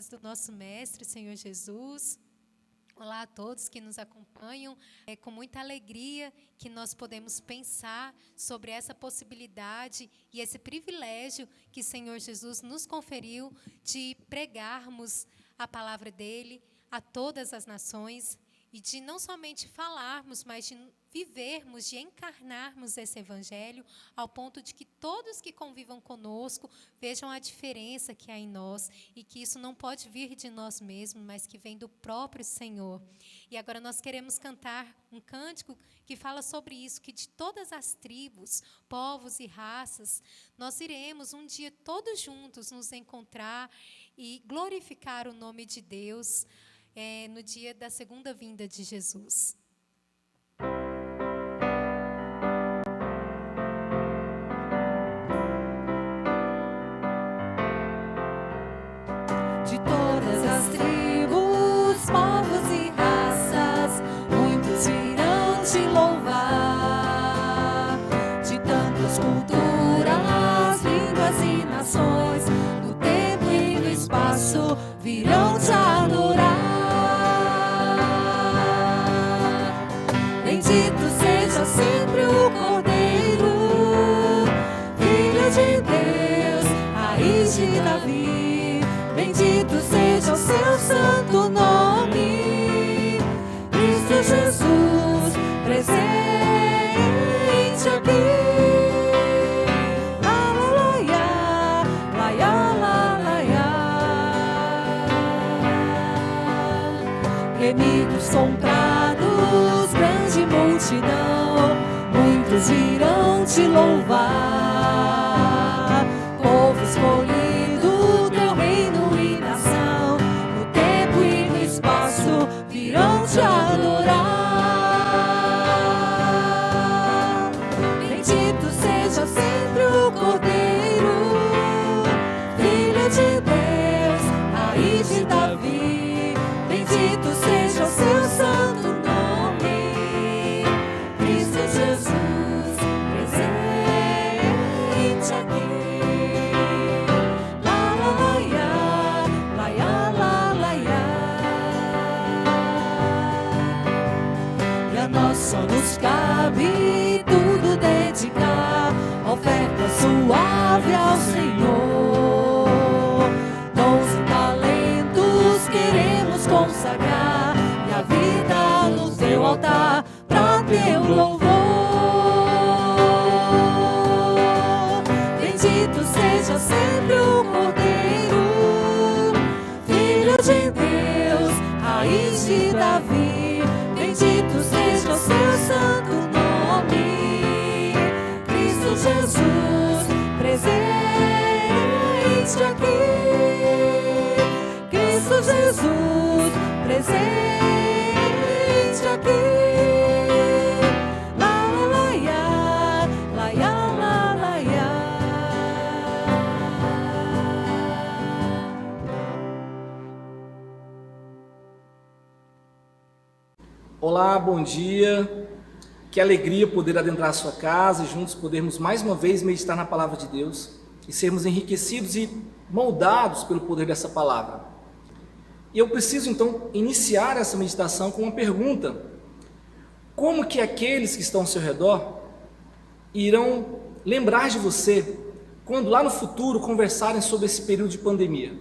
palavras do nosso Mestre, Senhor Jesus. Olá a todos que nos acompanham. É com muita alegria que nós podemos pensar sobre essa possibilidade e esse privilégio que o Senhor Jesus nos conferiu de pregarmos a palavra dele a todas as nações e de não somente falarmos, mas de vivermos, de encarnarmos esse evangelho ao ponto de que todos que convivam conosco vejam a diferença que há em nós e que isso não pode vir de nós mesmos, mas que vem do próprio Senhor. E agora nós queremos cantar um cântico que fala sobre isso, que de todas as tribos, povos e raças, nós iremos um dia todos juntos nos encontrar e glorificar o nome de Deus no dia da segunda vinda de Jesus. De todas as tribos, povos e raças, muitos virão te louvar. De tantas culturas, línguas e nações, no tempo e no espaço, virão te adorar. Bendito seja sempre o Cordeiro, Filho de Deus, raiz de Davi. Bendito seja o seu santo nome, Cristo Jesus, presente aqui. Aleluia, laia, laia. Remidos comprados, grande multidão, muitos virão te louvar. Povo escolhido, teu reino e nação, no tempo e no espaço, virão te adorar. Bendito seja sempre o Cordeiro, Filho de Deus, raiz de Davi. Bendito seja o seu santo nome, Cristo Jesus, presente aqui. Só nos cabe tudo dedicar, oferta suave ao Senhor. Dons e talentos queremos consagrar, e a vida no teu altar, pra teu louvor. Bendito seja sempre o Cordeiro, Filho de Deus, raiz de Davi. Bendito seja o seu santo nome, Cristo Jesus, presente aqui. Cristo Jesus, presente aqui. Laia, laia, laia. Olá, bom dia, que alegria poder adentrar a sua casa e juntos podermos mais uma vez meditar na palavra de Deus e sermos enriquecidos e moldados pelo poder dessa palavra. E eu preciso então iniciar essa meditação com uma pergunta: como que aqueles que estão ao seu redor irão lembrar de você quando lá no futuro conversarem sobre esse período de pandemia?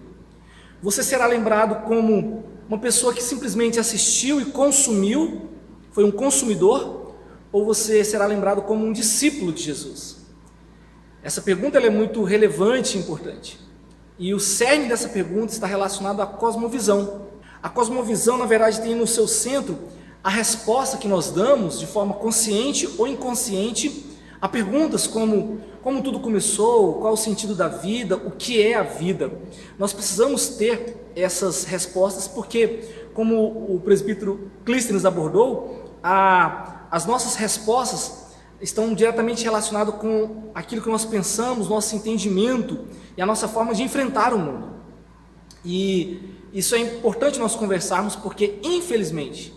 Você será lembrado como uma pessoa que simplesmente assistiu e consumiu, foi um consumidor, ou você será lembrado como um discípulo de Jesus? Essa pergunta ela é muito relevante e importante. E o cerne dessa pergunta está relacionado à cosmovisão. A cosmovisão, na verdade, tem no seu centro a resposta que nós damos de forma consciente ou inconsciente a perguntas como tudo começou, qual o sentido da vida, o que é a vida. Nós precisamos ter essas respostas porque, como o presbítero Clístenes abordou, as nossas respostas estão diretamente relacionadas com aquilo que nós pensamos, nosso entendimento e a nossa forma de enfrentar o mundo. E isso é importante nós conversarmos porque, infelizmente,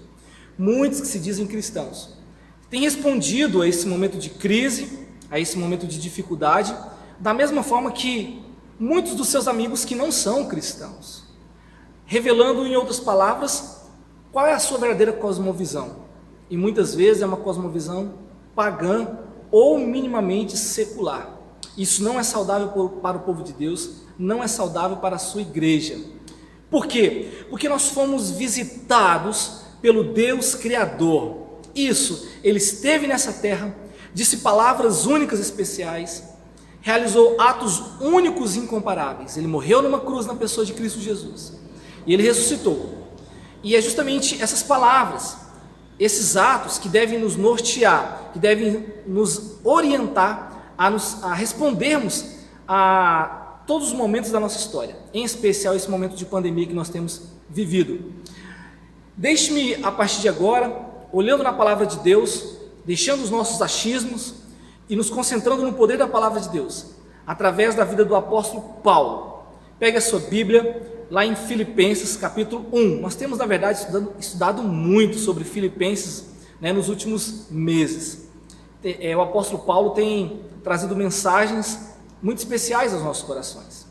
muitos que se dizem cristãos têm respondido a esse momento de crise, a esse momento de dificuldade, da mesma forma que muitos dos seus amigos que não são cristãos. revelando, em outras palavras, qual é a sua verdadeira cosmovisão. E muitas vezes é uma cosmovisão pagã ou minimamente secular. Isso não é saudável para o povo de Deus, não é saudável para a sua igreja. Por quê? Porque nós fomos visitados pelo Deus Criador. Isso, Ele esteve nessa terra, disse palavras únicas e especiais, realizou atos únicos e incomparáveis. Ele morreu numa cruz na pessoa de Cristo Jesus. E Ele ressuscitou. E é justamente essas palavras, esses atos que devem nos nortear, que devem nos orientar a respondermos a todos os momentos da nossa história, em especial esse momento de pandemia que nós temos vivido. Deixe-me, a partir de agora, olhando na palavra de Deus, deixando os nossos achismos e nos concentrando no poder da palavra de Deus, através da vida do apóstolo Paulo. Pegue a sua Bíblia, lá em Filipenses capítulo 1. Nós temos, na verdade, estudado muito sobre Filipenses, nos últimos meses. O apóstolo Paulo tem trazido mensagens muito especiais aos nossos corações.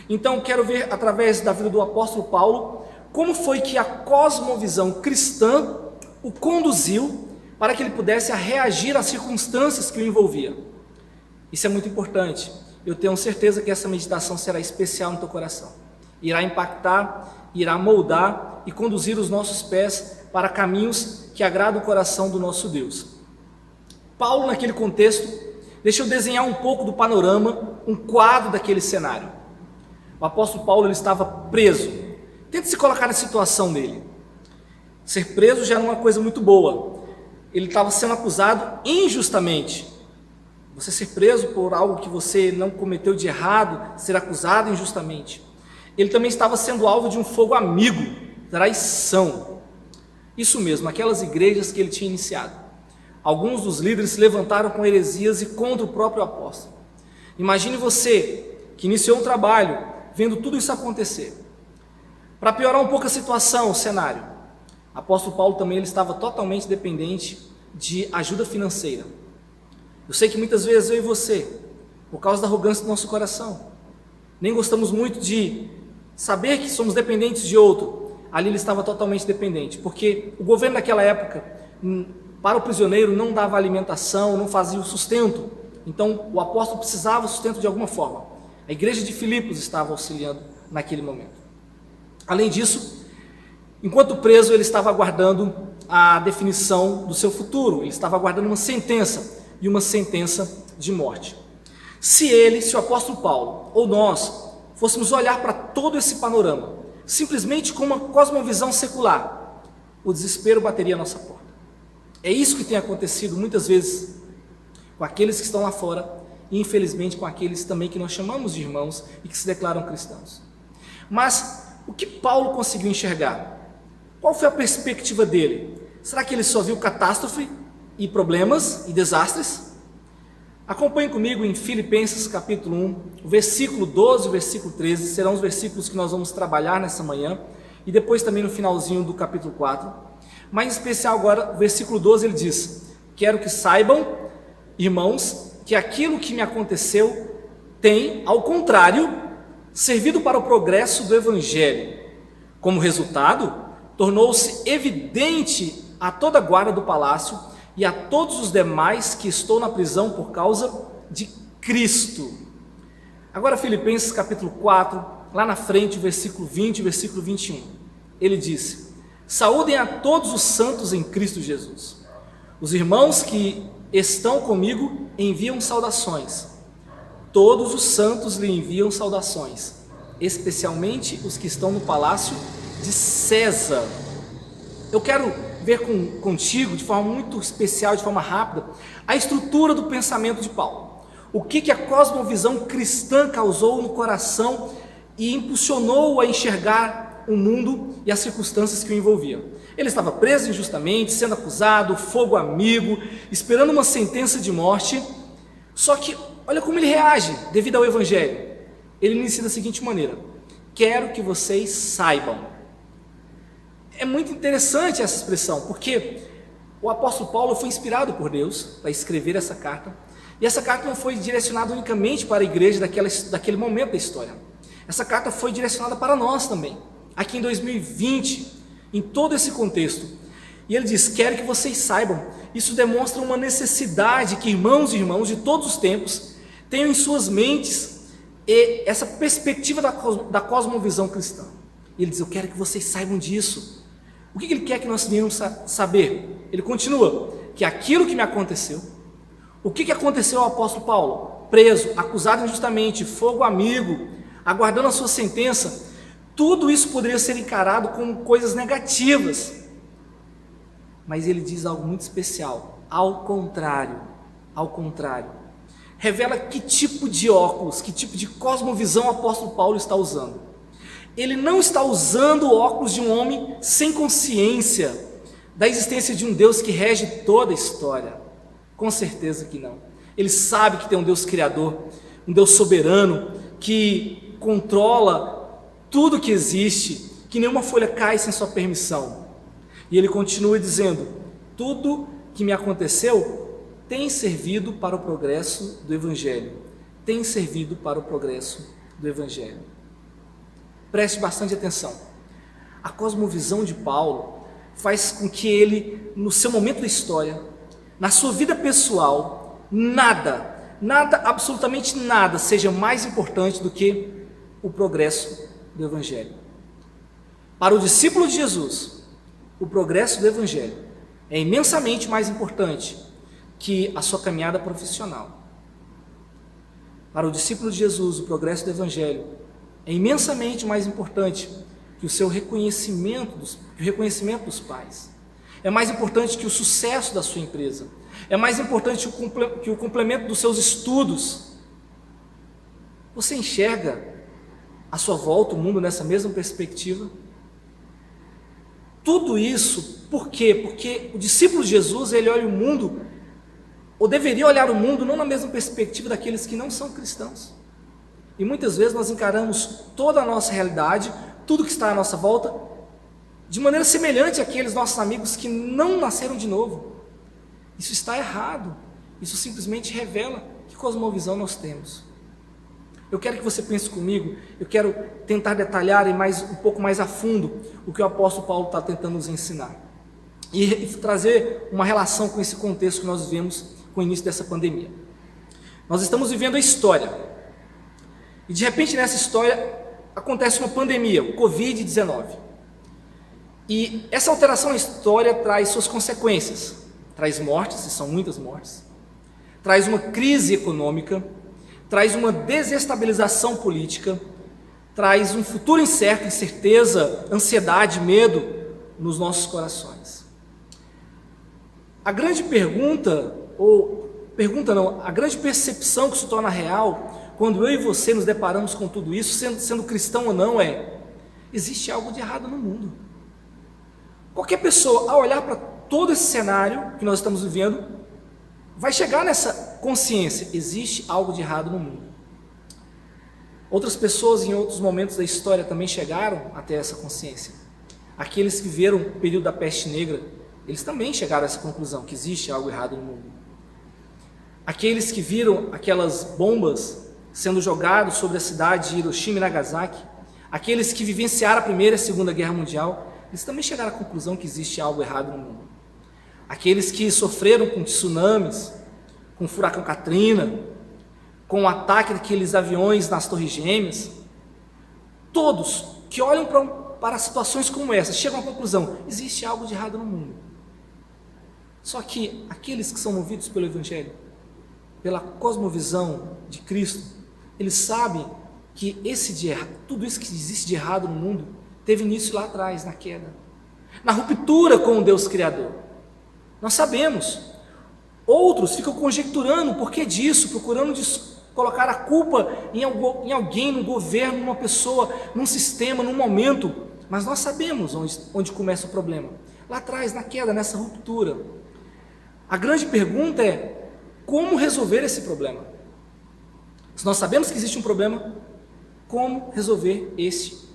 Então, quero ver, através da vida do apóstolo Paulo, como foi que a cosmovisão cristã o conduziu para que ele pudesse reagir às circunstâncias que o envolviam. Isso é muito importante. Eu tenho certeza que essa meditação será especial no teu coração. Irá impactar, irá moldar e conduzir os nossos pés para caminhos que agradam o coração do nosso Deus. Paulo, naquele contexto, deixa eu desenhar um pouco do panorama, um quadro daquele cenário. O apóstolo Paulo, ele estava preso. Tente se colocar na situação dele. Ser preso já era uma coisa muito boa. Ele estava sendo acusado injustamente. Você ser preso por algo que você não cometeu de errado, ser acusado injustamente. Ele também estava sendo alvo de um fogo amigo, traição. Isso mesmo, aquelas igrejas que ele tinha iniciado. Alguns dos líderes se levantaram com heresias e contra o próprio apóstolo. Imagine você, que iniciou um trabalho, vendo tudo isso acontecer. Para piorar um pouco a situação, o cenário, o apóstolo Paulo também ele estava totalmente dependente de ajuda financeira. Eu sei que muitas vezes eu e você, por causa da arrogância do nosso coração, nem gostamos muito de saber que somos dependentes de outro. Ali ele estava totalmente dependente, porque o governo daquela época, para o prisioneiro, não dava alimentação, não fazia o sustento. Então o apóstolo precisava do sustento de alguma forma. A igreja de Filipos estava auxiliando naquele momento. Além disso, enquanto preso, ele estava aguardando a definição do seu futuro. Ele estava aguardando uma sentença, e uma sentença de morte. Se o apóstolo Paulo, ou nós, fôssemos olhar para todo esse panorama, simplesmente com uma cosmovisão secular, o desespero bateria a nossa porta. É isso que tem acontecido muitas vezes com aqueles que estão lá fora, e infelizmente com aqueles também que nós chamamos de irmãos e que se declaram cristãos. Mas o que Paulo conseguiu enxergar? Qual foi a perspectiva dele? Será que ele só viu catástrofe e problemas e desastres? Acompanhe comigo em Filipenses capítulo 1, o versículo 12 e o versículo 13, serão os versículos que nós vamos trabalhar nessa manhã, e depois também no finalzinho do capítulo 4, mas em especial agora, o versículo 12 ele diz: quero que saibam, irmãos, que aquilo que me aconteceu tem, ao contrário, servido para o progresso do Evangelho. Como resultado, tornou-se evidente a toda a guarda do palácio e a todos os demais que estou na prisão por causa de Cristo. Agora Filipenses capítulo 4, lá na frente, o versículo 20 e o versículo 21. Ele disse: saúdem a todos os santos em Cristo Jesus. Os irmãos que estão comigo enviam saudações. Todos os santos lhe enviam saudações, especialmente os que estão no palácio de César. Eu quero ver contigo, de forma muito especial, de forma rápida, a estrutura do pensamento de Paulo. O que a cosmovisão cristã causou no coração e impulsionou a enxergar o mundo e as circunstâncias que o envolviam. Ele estava preso injustamente, sendo acusado, fogo amigo, esperando uma sentença de morte. Só que, olha como ele reage devido ao Evangelho. Ele inicia da seguinte maneira: quero que vocês saibam. É muito interessante essa expressão, porque o apóstolo Paulo foi inspirado por Deus para escrever essa carta, e essa carta não foi direcionada unicamente para a igreja daquele momento da história. Essa carta foi direcionada para nós também, aqui em 2020, em todo esse contexto. E ele diz: quero que vocês saibam. Isso demonstra uma necessidade que irmãos e irmãs de todos os tempos tenham em suas mentes essa perspectiva da cosmovisão cristã. E ele diz: eu quero que vocês saibam disso. O que ele quer que nós venhamos saber? Ele continua: que aquilo que me aconteceu, o que aconteceu ao apóstolo Paulo? Preso, acusado injustamente, fogo amigo, aguardando a sua sentença, tudo isso poderia ser encarado como coisas negativas. Mas ele diz algo muito especial: ao contrário, revela que tipo de óculos, que tipo de cosmovisão o apóstolo Paulo está usando. Ele não está usando o óculos de um homem sem consciência da existência de um Deus que rege toda a história. Com certeza que não. Ele sabe que tem um Deus criador, um Deus soberano, que controla tudo que existe, que nenhuma folha cai sem sua permissão. E ele continua dizendo: tudo que me aconteceu tem servido para o progresso do Evangelho. Tem servido para o progresso do Evangelho. Preste bastante atenção. A cosmovisão de Paulo faz com que ele, no seu momento da história, na sua vida pessoal, nada, absolutamente nada, seja mais importante do que o progresso do Evangelho. Para o discípulo de Jesus, o progresso do Evangelho é imensamente mais importante que a sua caminhada profissional. Para o discípulo de Jesus, o progresso do Evangelho é imensamente mais importante que o seu reconhecimento, o reconhecimento dos pais. É mais importante que o sucesso da sua empresa. É mais importante que o complemento dos seus estudos. Você enxerga à sua volta o mundo nessa mesma perspectiva? Tudo isso, por quê? Porque o discípulo de Jesus, ele olha o mundo, ou deveria olhar o mundo, não na mesma perspectiva daqueles que não são cristãos. E muitas vezes nós encaramos toda a nossa realidade, tudo que está à nossa volta, de maneira semelhante àqueles nossos amigos que não nasceram de novo. Isso está errado. Isso simplesmente revela que cosmovisão nós temos. Eu quero que você pense comigo, eu quero tentar detalhar um pouco mais a fundo o que o apóstolo Paulo está tentando nos ensinar. E trazer uma relação com esse contexto que nós vivemos com o início dessa pandemia. Nós estamos vivendo a história. E de repente nessa história acontece uma pandemia, o Covid-19. E essa alteração na história traz suas consequências. Traz mortes, e são muitas mortes. Traz uma crise econômica. Traz uma desestabilização política. Traz um futuro incerto, incerteza, ansiedade, medo nos nossos corações. A grande a grande percepção que se torna real quando eu e você nos deparamos com tudo isso, sendo cristão ou não, existe algo de errado no mundo. Qualquer pessoa, ao olhar para todo esse cenário que nós estamos vivendo, vai chegar nessa consciência: existe algo de errado no mundo. Outras pessoas em outros momentos da história também chegaram até essa consciência. Aqueles que viveram o período da peste negra, eles também chegaram a essa conclusão, que existe algo errado no mundo. Aqueles que viram aquelas bombas sendo jogados sobre a cidade de Hiroshima e Nagasaki, aqueles que vivenciaram a Primeira e a Segunda Guerra Mundial, eles também chegaram à conclusão que existe algo errado no mundo. Aqueles que sofreram com tsunamis, com o furacão Katrina, com o ataque daqueles aviões nas Torres Gêmeas, todos que olham para situações como essa chegam à conclusão: existe algo de errado no mundo. Só que aqueles que são movidos pelo Evangelho, pela cosmovisão de Cristo, eles sabem que tudo isso que existe de errado no mundo teve início lá atrás, na queda, na ruptura com o Deus Criador. Nós sabemos. Outros ficam conjecturando o porquê disso, procurando colocar a culpa em alguém, no governo, numa pessoa, num sistema, num momento. Mas nós sabemos onde começa o problema. Lá atrás, na queda, nessa ruptura. A grande pergunta é: como resolver esse problema? Se nós sabemos que existe um problema, como resolver esse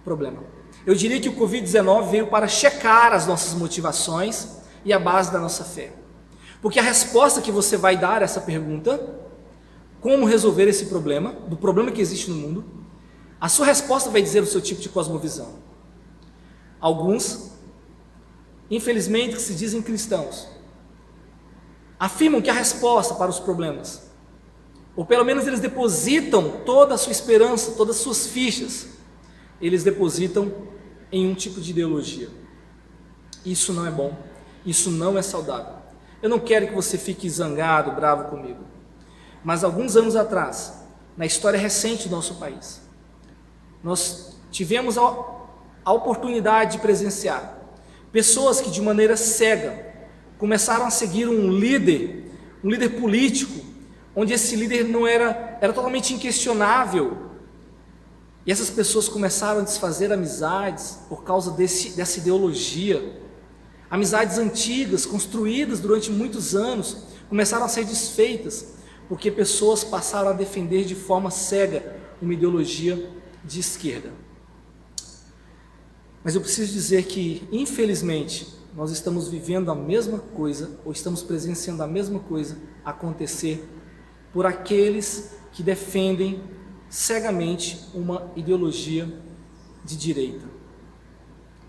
problema? Eu diria que o Covid-19 veio para checar as nossas motivações e a base da nossa fé. Porque a resposta que você vai dar a essa pergunta, como resolver esse problema, do problema que existe no mundo, a sua resposta vai dizer o seu tipo de cosmovisão. Alguns, infelizmente, que se dizem cristãos, afirmam que a resposta para os problemas, ou pelo menos eles depositam toda a sua esperança, todas as suas fichas, eles depositam em um tipo de ideologia. Isso não é bom, isso não é saudável. Eu não quero que você fique zangado, bravo comigo, mas alguns anos atrás, na história recente do nosso país, nós tivemos a oportunidade de presenciar pessoas que de maneira cega começaram a seguir um líder político, onde esse líder não era totalmente inquestionável, e essas pessoas começaram a desfazer amizades por causa dessa ideologia. Amizades antigas, construídas durante muitos anos, começaram a ser desfeitas, porque pessoas passaram a defender de forma cega uma ideologia de esquerda. Mas eu preciso dizer que, infelizmente, nós estamos vivendo a mesma coisa, ou estamos presenciando a mesma coisa acontecer por aqueles que defendem cegamente uma ideologia de direita.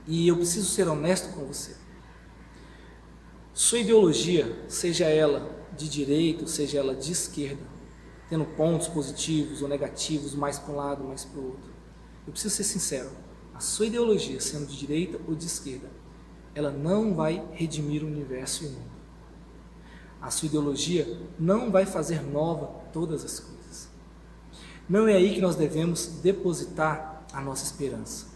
E eu preciso ser honesto com você. Sua ideologia, seja ela de direita, seja ela de esquerda, tendo pontos positivos ou negativos, mais para um lado, mais para o outro, eu preciso ser sincero, a sua ideologia, sendo de direita ou de esquerda, ela não vai redimir o universo e o mundo. A sua ideologia não vai fazer nova todas as coisas. Não é aí que nós devemos depositar a nossa esperança.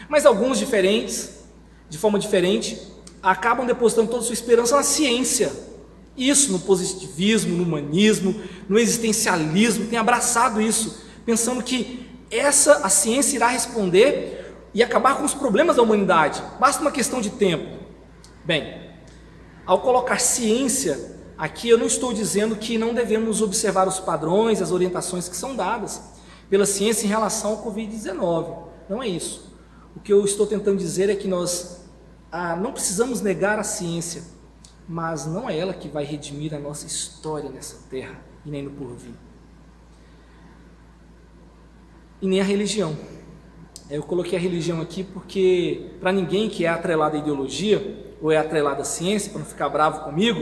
Mas alguns diferentes, de forma diferente, acabam depositando toda a sua esperança na ciência. Isso, no positivismo, no humanismo, no existencialismo, tem abraçado isso, pensando que a ciência irá responder e acabar com os problemas da humanidade. Basta uma questão de tempo. Bem, ao colocar ciência aqui, eu não estou dizendo que não devemos observar os padrões, as orientações que são dadas pela ciência em relação ao Covid-19. Não é isso. O que eu estou tentando dizer é que nós não precisamos negar a ciência, mas não é ela que vai redimir a nossa história nessa terra e nem no porvir. E nem a religião. Eu coloquei a religião aqui porque, para ninguém que é atrelado à ideologia ou é atrelado à ciência, para não ficar bravo comigo,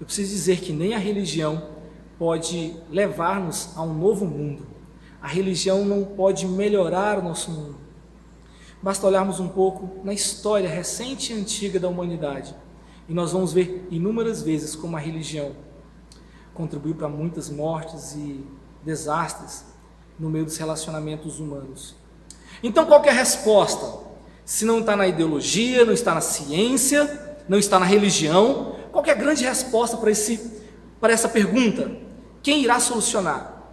eu preciso dizer que nem a religião pode levar-nos a um novo mundo. A religião não pode melhorar o nosso mundo. Basta olharmos um pouco na história recente e antiga da humanidade e nós vamos ver inúmeras vezes como a religião contribuiu para muitas mortes e desastres no meio dos relacionamentos humanos. Então, qual que é a resposta? Se não está na ideologia, não está na ciência, não está na religião, qual que é a grande resposta para essa pergunta? Quem irá solucionar?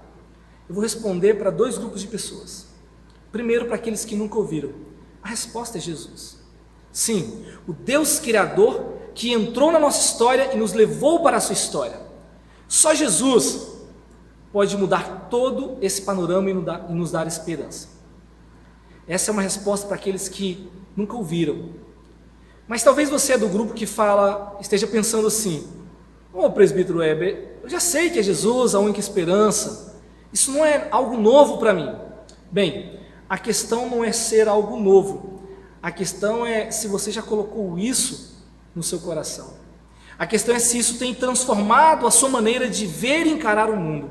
Eu vou responder para dois grupos de pessoas. Primeiro, para aqueles que nunca ouviram. A resposta é Jesus. Sim, o Deus Criador que entrou na nossa história e nos levou para a sua história. Só Jesus pode mudar todo esse panorama e nos dar esperança. Essa é uma resposta para aqueles que nunca ouviram. Mas talvez você é do grupo que esteja pensando assim: presbítero Weber, eu já sei que é Jesus a única esperança, isso não é algo novo para mim. Bem, a questão não é ser algo novo, a questão é se você já colocou isso no seu coração. A questão é se isso tem transformado a sua maneira de ver e encarar o mundo.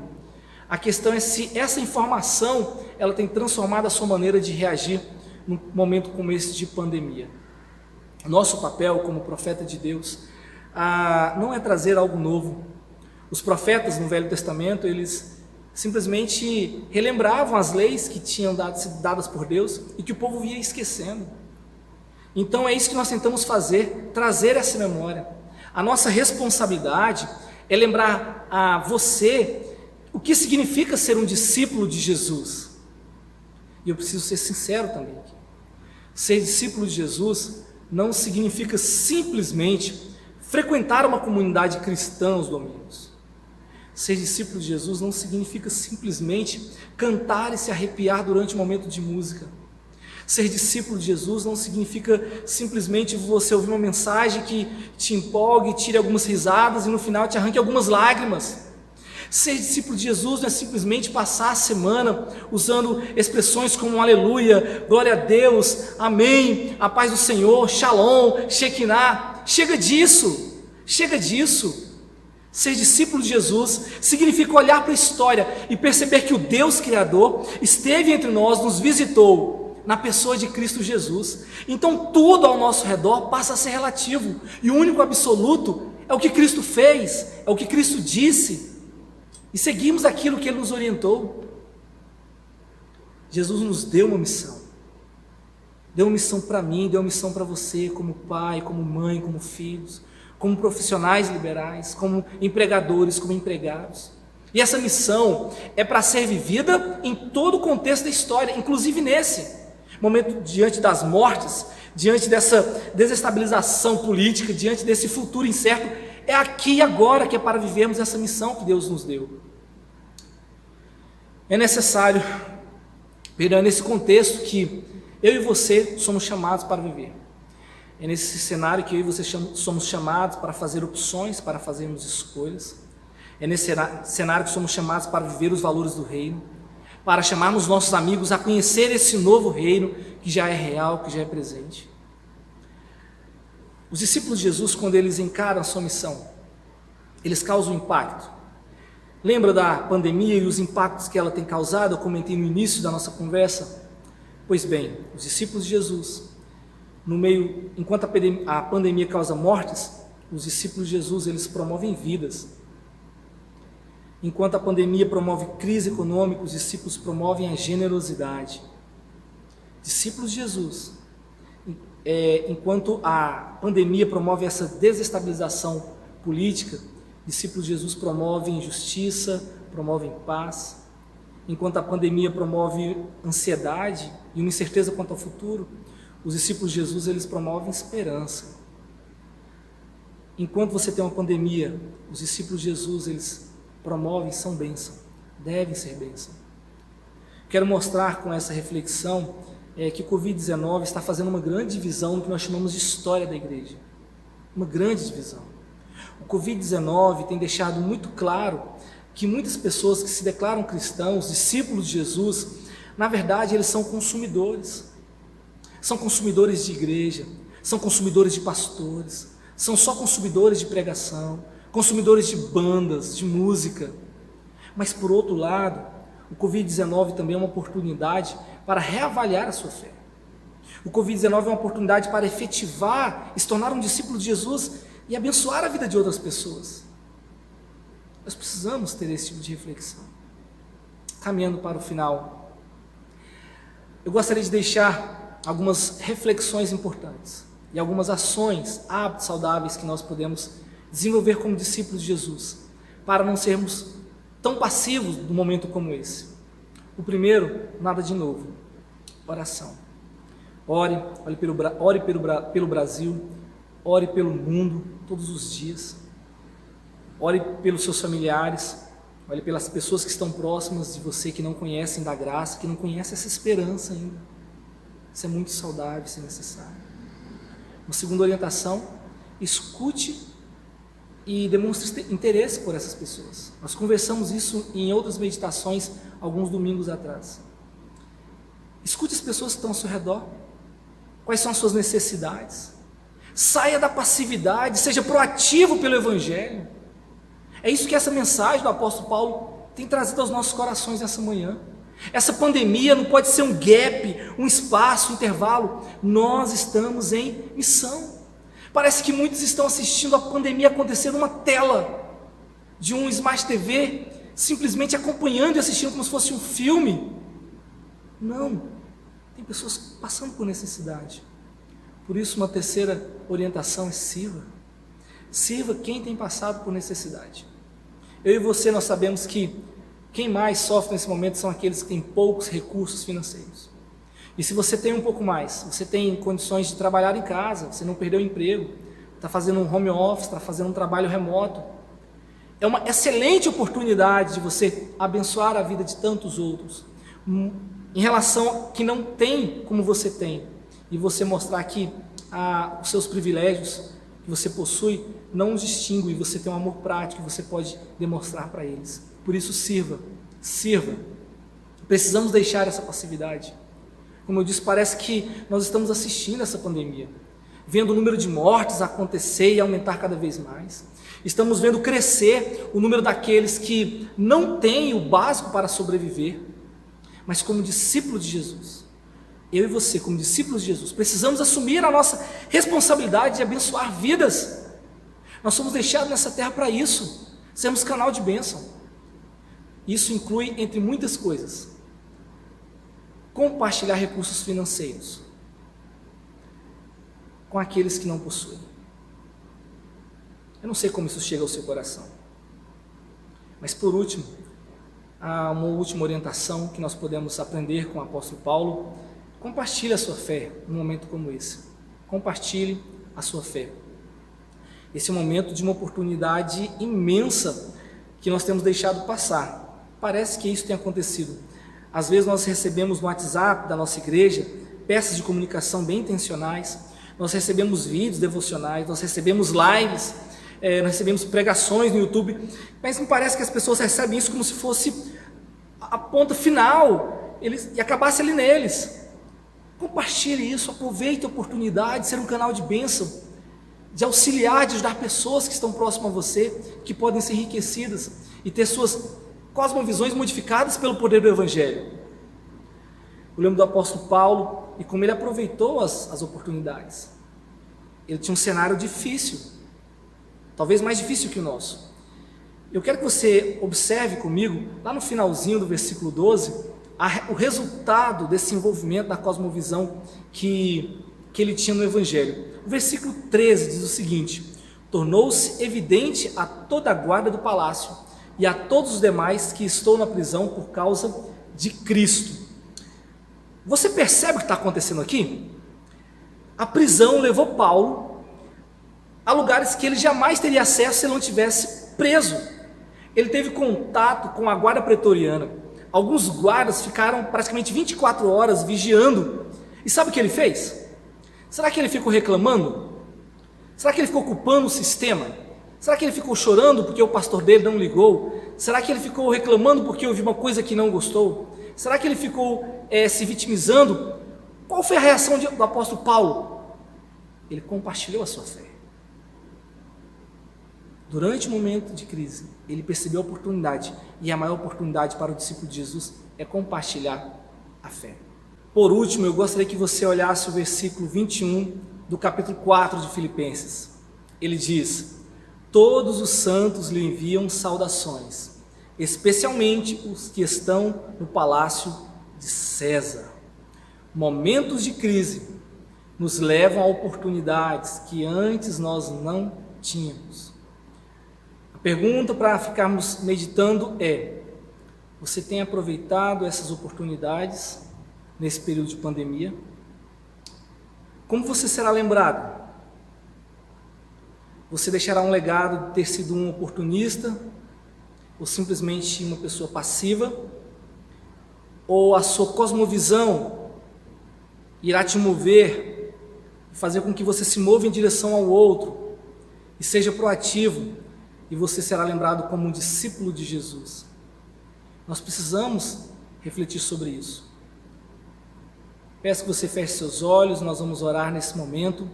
A questão é se essa informação ela tem transformado a sua maneira de reagir num momento como esse de pandemia. Nosso papel como profeta de Deus não é trazer algo novo. Os profetas no Velho Testamento, eles simplesmente relembravam as leis que tinham sido dadas por Deus e que o povo ia esquecendo. Então é isso que nós tentamos fazer, trazer essa memória. A nossa responsabilidade é lembrar a você o que significa ser um discípulo de Jesus. E eu preciso ser sincero também aqui. Ser discípulo de Jesus não significa simplesmente frequentar uma comunidade cristã aos domingos. Ser discípulo de Jesus não significa simplesmente cantar e se arrepiar durante um momento de música. Ser discípulo de Jesus não significa simplesmente você ouvir uma mensagem que te empolgue, tire algumas risadas e no final te arranque algumas lágrimas. Ser discípulo de Jesus não é simplesmente passar a semana usando expressões como aleluia, glória a Deus, amém, a paz do Senhor, shalom, shekinah. Chega disso, chega disso. Ser discípulo de Jesus significa olhar para a história e perceber que o Deus Criador esteve entre nós, nos visitou na pessoa de Cristo Jesus. Então tudo ao nosso redor passa a ser relativo, e o único absoluto é o que Cristo fez, é o que Cristo disse, e seguimos aquilo que Ele nos orientou. Jesus nos deu uma missão, deu uma missão para mim, deu uma missão para você, como pai, como mãe, como filhos, como profissionais liberais, como empregadores, como empregados. E essa missão é para ser vivida em todo o contexto da história, inclusive nesse momento, diante das mortes, diante dessa desestabilização política, diante desse futuro incerto. É aqui e agora que é para vivermos essa missão que Deus nos deu. É necessário, nesse contexto, que eu e você somos chamados para viver. É nesse cenário que eu e você somos chamados para fazer opções, para fazermos escolhas. É nesse cenário que somos chamados para viver os valores do reino, para chamarmos nossos amigos a conhecer esse novo reino que já é real, que já é presente. Os discípulos de Jesus, quando eles encaram a sua missão, eles causam impacto. Lembra da pandemia e os impactos que ela tem causado? Eu comentei no início da nossa conversa. Pois bem, os discípulos de Jesus, enquanto a pandemia causa mortes, os discípulos de Jesus, eles promovem vidas. Enquanto a pandemia promove crise econômica, os discípulos promovem a generosidade. Discípulos de Jesus, enquanto a pandemia promove essa desestabilização política, discípulos de Jesus promovem justiça, promovem paz. Enquanto a pandemia promove ansiedade e uma incerteza quanto ao futuro, os discípulos de Jesus, eles promovem esperança. Enquanto você tem uma pandemia, os discípulos de Jesus, eles promovem, são bênção, devem ser bênção. Quero mostrar com essa reflexão que o Covid-19 está fazendo uma grande divisão no que nós chamamos de história da igreja. Uma grande divisão. O Covid-19 tem deixado muito claro que muitas pessoas que se declaram cristãos, discípulos de Jesus, na verdade eles são consumidores. São consumidores de igreja, são consumidores de pastores, são só consumidores de pregação, consumidores de bandas, de música. Mas por outro lado, o Covid-19 também é uma oportunidade para reavaliar a sua fé. O Covid-19 é uma oportunidade para efetivar, se tornar um discípulo de Jesus e abençoar a vida de outras pessoas. Nós precisamos ter esse tipo de reflexão. Caminhando para o final, eu gostaria de deixar algumas reflexões importantes e algumas ações, hábitos saudáveis que nós podemos desenvolver como discípulos de Jesus, para não sermos tão passivos num momento como esse. O primeiro, nada de novo, oração. Ore pelo Brasil, ore pelo mundo todos os dias. Ore pelos seus familiares, ore pelas pessoas que estão próximas de você, que não conhecem da graça, que não conhecem essa esperança ainda. Isso é muito saudável, isso é necessário. Uma segunda orientação, escute e demonstre interesse por essas pessoas. Nós conversamos isso em outras meditações alguns domingos atrás. Escute as pessoas que estão ao seu redor. Quais são as suas necessidades? Saia da passividade, seja proativo pelo Evangelho. É isso que essa mensagem do apóstolo Paulo tem trazido aos nossos corações nessa manhã. Essa pandemia não pode ser um gap, um espaço, um intervalo. Nós estamos em missão. Parece que muitos estão assistindo a pandemia acontecer numa tela de um Smart TV, simplesmente acompanhando e assistindo como se fosse um filme. Não, tem pessoas passando por necessidade. Por isso, uma terceira orientação é sirva. Sirva quem tem passado por necessidade. Eu e você, nós sabemos que quem mais sofre nesse momento são aqueles que têm poucos recursos financeiros. E se você tem um pouco mais, você tem condições de trabalhar em casa, você não perdeu o emprego, está fazendo um home office, está fazendo um trabalho remoto, é uma excelente oportunidade de você abençoar a vida de tantos outros, em relação que não tem como você tem, e você mostrar que os seus privilégios que você possui não os distingue, você tem um amor prático que você pode demonstrar para eles. Por isso, sirva. Precisamos deixar essa passividade. Como eu disse, parece que nós estamos assistindo essa pandemia, vendo o número de mortes acontecer e aumentar cada vez mais. Estamos vendo crescer o número daqueles que não têm o básico para sobreviver, mas como discípulo de Jesus, eu e você, como discípulos de Jesus, precisamos assumir a nossa responsabilidade de abençoar vidas. Nós somos deixados nessa terra para isso, sermos canal de bênção. Isso inclui, entre muitas coisas, compartilhar recursos financeiros com aqueles que não possuem. Eu não sei como isso chega ao seu coração, mas por último, há uma última orientação que nós podemos aprender com o apóstolo Paulo. Compartilhe a sua fé num momento como esse. Compartilhe a sua fé. Esse é um momento de uma oportunidade imensa que nós temos deixado passar. Parece que isso tem acontecido. Às vezes nós recebemos no WhatsApp da nossa igreja peças de comunicação bem intencionais, nós recebemos vídeos devocionais, nós recebemos lives, nós recebemos pregações no YouTube, mas me parece que as pessoas recebem isso como se fosse a ponta final e acabasse ali neles. Compartilhe isso, aproveite a oportunidade de ser um canal de bênção, de auxiliar, de ajudar pessoas que estão próximas a você, que podem ser enriquecidas e ter suas cosmovisões modificadas pelo poder do Evangelho. Eu lembro do apóstolo Paulo e como ele aproveitou as oportunidades. Ele tinha um cenário difícil, talvez mais difícil que o nosso. Eu quero que você observe comigo, lá no finalzinho do versículo 12, o resultado desse envolvimento da cosmovisão que ele tinha no Evangelho. O versículo 13 diz o seguinte: tornou-se evidente a toda a guarda do palácio e a todos os demais que estou na prisão por causa de Cristo. Você percebe o que está acontecendo aqui? A prisão levou Paulo a lugares que ele jamais teria acesso se ele não tivesse preso. Ele teve contato com a guarda pretoriana. Alguns guardas ficaram praticamente 24 horas vigiando. E sabe o que ele fez? Será que ele ficou reclamando? Será que ele ficou culpando o sistema? Será que ele ficou chorando porque o pastor dele não ligou? Será que ele ficou reclamando porque ouviu uma coisa que não gostou? Será que ele ficou se vitimizando? Qual foi a reação do apóstolo Paulo? Ele compartilhou a sua fé. Durante o momento de crise, ele percebeu a oportunidade, e a maior oportunidade para o discípulo de Jesus é compartilhar a fé. Por último, eu gostaria que você olhasse o versículo 21 do capítulo 4 de Filipenses. Ele diz: todos os santos lhe enviam saudações, especialmente os que estão no palácio de César. Momentos de crise nos levam a oportunidades que antes nós não tínhamos. Pergunta para ficarmos meditando é: você tem aproveitado essas oportunidades nesse período de pandemia? Como você será lembrado? Você deixará um legado de ter sido um oportunista ou simplesmente uma pessoa passiva? Ou a sua cosmovisão irá te mover e fazer com que você se mova em direção ao outro e seja proativo? E você será lembrado como um discípulo de Jesus. Nós precisamos refletir sobre isso. Peço que você feche seus olhos, nós vamos orar nesse momento,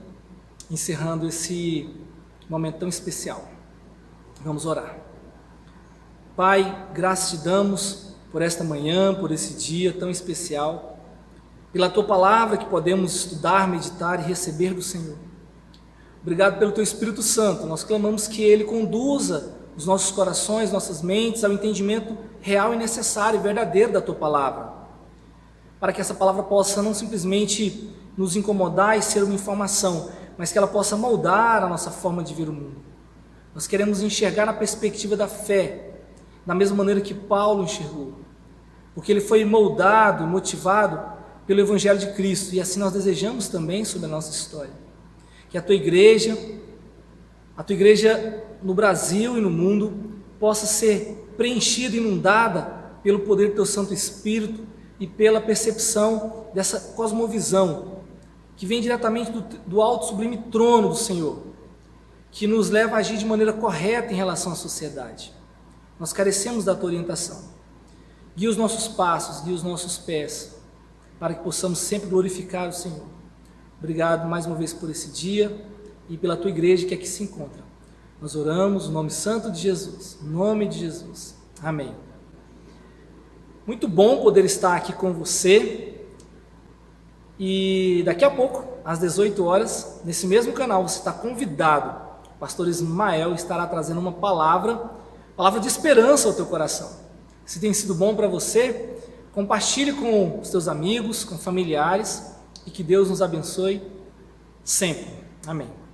encerrando esse momento tão especial. Vamos orar. Pai, graças te damos por esta manhã, por esse dia tão especial, pela tua palavra que podemos estudar, meditar e receber do Senhor. Obrigado pelo teu Espírito Santo. Nós clamamos que ele conduza os nossos corações, nossas mentes ao entendimento real e necessário e verdadeiro da tua palavra, para que essa palavra possa não simplesmente nos incomodar e ser uma informação, mas que ela possa moldar a nossa forma de ver o mundo. Nós queremos enxergar na perspectiva da fé, da mesma maneira que Paulo enxergou, porque ele foi moldado e motivado pelo Evangelho de Cristo, e assim nós desejamos também sobre a nossa história. Que a tua igreja no Brasil e no mundo, possa ser preenchida, inundada pelo poder do teu Santo Espírito e pela percepção dessa cosmovisão que vem diretamente do alto sublime trono do Senhor que nos leva a agir de maneira correta em relação à sociedade. Nós carecemos da tua orientação. Guia os nossos passos, guia os nossos pés, para que possamos sempre glorificar o Senhor. Obrigado mais uma vez por esse dia e pela tua igreja que aqui se encontra. Nós oramos no nome santo de Jesus, no nome de Jesus. Amém. Muito bom poder estar aqui com você. E daqui a pouco, às 18 horas, nesse mesmo canal, você está convidado. O pastor Ismael estará trazendo uma palavra de esperança ao teu coração. Se tem sido bom para você, compartilhe com os teus amigos, com familiares, e que Deus nos abençoe sempre. Amém.